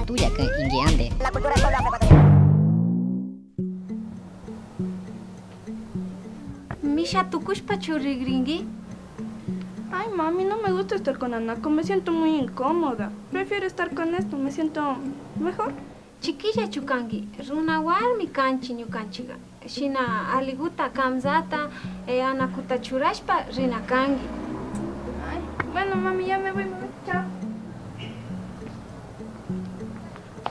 Tuya que inguiande. La cultura ecuatoriana. Misha, ¿tukushpa churigringi? Ay, mami, no me gusta estar con Anaco, me siento muy incómoda. Prefiero estar con esto, me siento mejor. Chiquilla chukangi, runawar mi kanchi ñukanchiga. Shina aliguta kamzata, anakuta churashpa rinakangi. Ay, bueno, mami, ya me voy. Chao.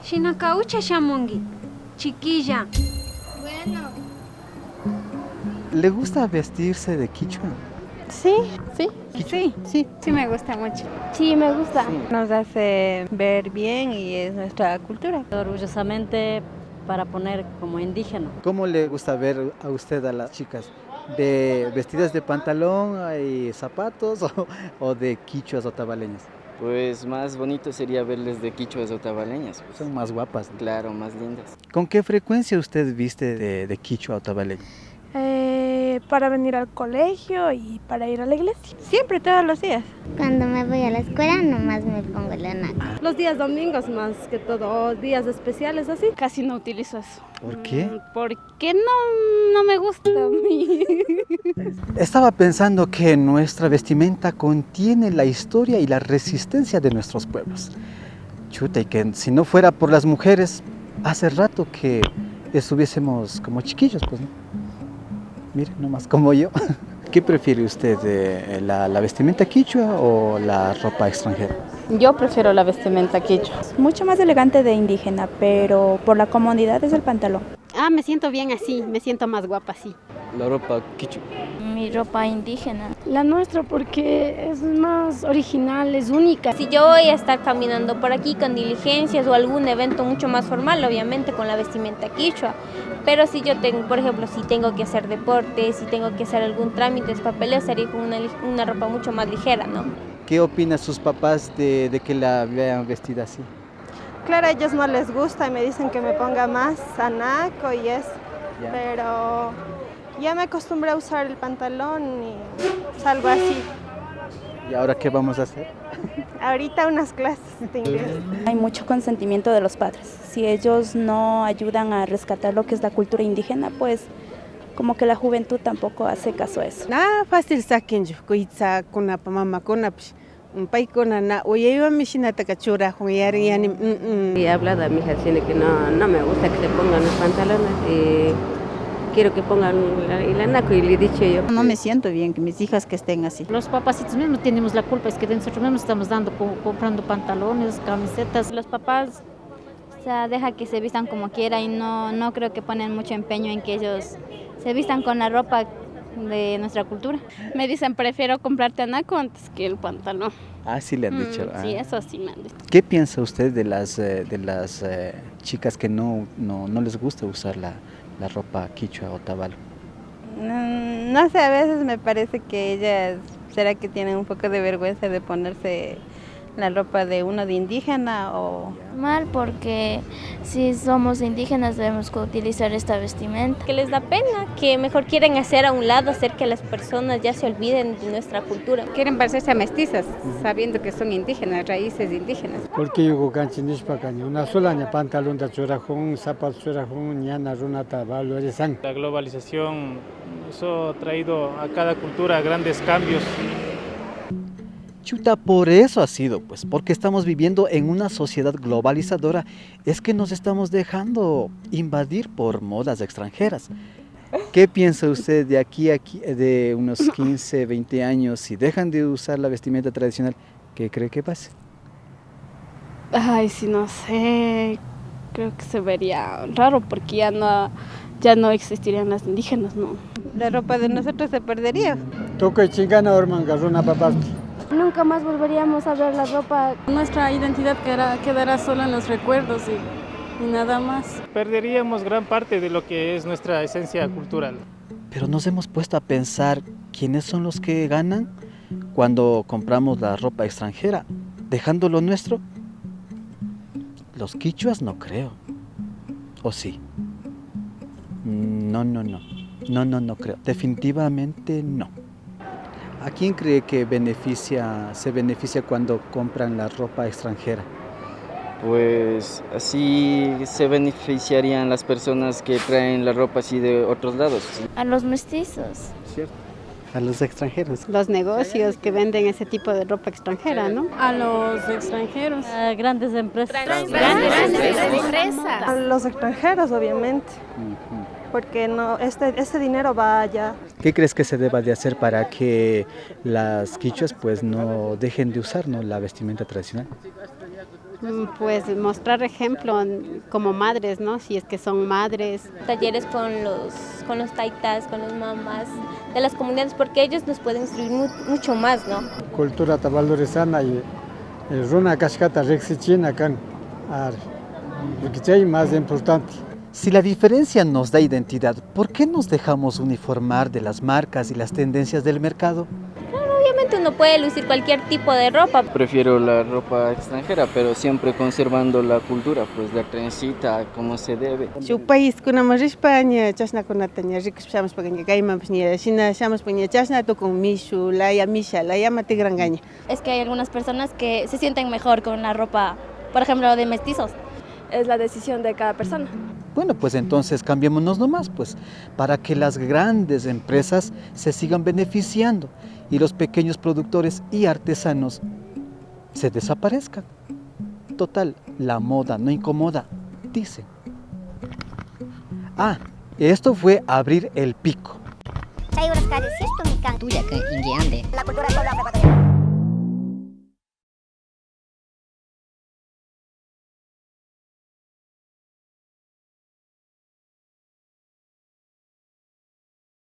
Shina kaucha shamungi, chiquilla. Bueno. ¿Le gusta vestirse de quichua? Sí, Sí me gusta mucho. sí, me gusta. Nos hace ver bien y es nuestra cultura. Orgullosamente para poner como indígena. ¿Cómo le gusta ver a usted a las chicas? ¿De vestidas de pantalón y zapatos o de quichuas o tabaleñas? Pues más bonito sería verles de quichuas o tabaleñas. Pues. Son más guapas, ¿no? Claro, más lindas. ¿Con qué frecuencia usted viste de quichua o tabaleña? Para venir al colegio y para ir a la iglesia. Siempre, todos los días. Cuando me voy a la escuela nomás me pongo el anaco. Los días domingos más que todo, días especiales así. Casi no utilizo eso. ¿Por qué? Porque no me gusta a mí. Estaba pensando que nuestra vestimenta contiene la historia y la resistencia de nuestros pueblos. Chuta, y que si no fuera por las mujeres, hace rato que estuviésemos como chiquillos, pues, ¿no? Mire, nomás como yo. ¿Qué prefiere usted, la vestimenta quichua o la ropa extranjera? Yo prefiero la vestimenta quichua. Mucho más elegante de indígena, pero por la comodidad es el pantalón. Me siento bien así, me siento más guapa así. La ropa quichua. Mi ropa indígena. La nuestra porque es más original, es única. Si yo voy a estar caminando por aquí con diligencias o algún evento mucho más formal, obviamente con la vestimenta quichua. Pero si yo tengo, por ejemplo, si tengo que hacer deporte, si tengo que hacer algún trámite, papeleo, sería con una ropa mucho más ligera, ¿no? ¿Qué opinan sus papás de que la vean vestida así? Claro, a ellos no les gusta y me dicen que me ponga más anaco y eso. Ya. Pero ya me acostumbré a usar el pantalón y salgo así. ¿Y ahora qué vamos a hacer? Ahorita unas clases de inglés. Hay mucho consentimiento de los padres. Si ellos no ayudan a rescatar lo que es la cultura indígena, pues como que la juventud tampoco hace caso a eso. Fácil saquen yo, coitza con la mamá con la paikona na oye iba mi chinata cachura joyari yani. Y habla a mi hija que no me gusta que se pongan los pantalones y quiero que pongan el anaco y le he dicho yo. No me siento bien que mis hijas que estén así. Los papacitos mismos tenemos la culpa, es que nosotros mismos estamos comprando pantalones, camisetas. Los papás, o sea, deja que se vistan como quiera y no creo que ponen mucho empeño en que ellos se vistan con la ropa de nuestra cultura. Me dicen, prefiero comprarte anaco antes que el pantalón. Ah, sí le han dicho. Sí, eso sí me han dicho. ¿Qué piensa usted de las chicas que no les gusta usar la ropa quichua o tabal? No sé, a veces me parece que ellas, ¿será que tienen un poco de vergüenza de ponerse la ropa de uno de indígena o...? Mal, porque si somos indígenas debemos utilizar esta vestimenta. Que les da pena, que mejor quieren hacer a un lado, hacer que las personas ya se olviden de nuestra cultura. Quieren parecerse a mestizas, sabiendo que son indígenas, raíces indígenas. Porque yo canchinispa una sola ni pantalón de chorajón, zapatos chorajón, ni ana runata valorizan. La globalización, eso ha traído a cada cultura grandes cambios. Chuta, por eso ha sido, pues, porque estamos viviendo en una sociedad globalizadora, es que nos estamos dejando invadir por modas extranjeras. ¿Qué piensa usted de aquí de unos 15, 20 años, si dejan de usar la vestimenta tradicional, qué cree que pase? Ay, sí, no sé, creo que se vería raro porque ya no existirían las indígenas, ¿no? La ropa de nosotros se perdería. Toca chingana orman garrona papasti. Nunca más volveríamos a ver la ropa. Nuestra identidad quedará solo en los recuerdos y nada más. Perderíamos gran parte de lo que es nuestra esencia cultural. Pero nos hemos puesto a pensar quiénes son los que ganan cuando compramos la ropa extranjera, dejando lo nuestro. Los quichuas no creo. ¿O sí? No creo. Definitivamente no. ¿A quién cree que se beneficia cuando compran la ropa extranjera? Pues así se beneficiarían las personas que traen la ropa así de otros lados. A los mestizos. ¿Cierto? A los extranjeros. Los negocios que venden ese tipo de ropa extranjera, ¿no? A los extranjeros. A grandes empresas. Grandes empresas. A los extranjeros, obviamente. Porque no, este dinero va allá. ¿Qué crees que se deba de hacer para que las quichuas pues no dejen de usar, ¿no?, la vestimenta tradicional? Pues mostrar ejemplo como madres, ¿no? Si es que son madres. Talleres con los taitas, con los mamás de las comunidades, porque ellos nos pueden instruir mucho más, ¿no? Cultura valorizana y runa cascata rexichina can, porque es más importante. Si la diferencia nos da identidad, ¿por qué nos dejamos uniformar de las marcas y las tendencias del mercado? Claro, obviamente uno puede lucir cualquier tipo de ropa. Prefiero la ropa extranjera, pero siempre conservando la cultura, pues la trencita, como se debe. Su país con España, chasna con Nataña, ricos chamos pequeña gaima, pues ni China chamos pequeña chasna to con mishu, la llama te grangaña. Es que hay algunas personas que se sienten mejor con la ropa, por ejemplo, de mestizos. Es la decisión de cada persona. Bueno, pues entonces cambiémonos nomás, pues, para que las grandes empresas se sigan beneficiando y los pequeños productores y artesanos se desaparezcan. Total, la moda no incomoda, dicen. Esto fue abrir el pico. La cultura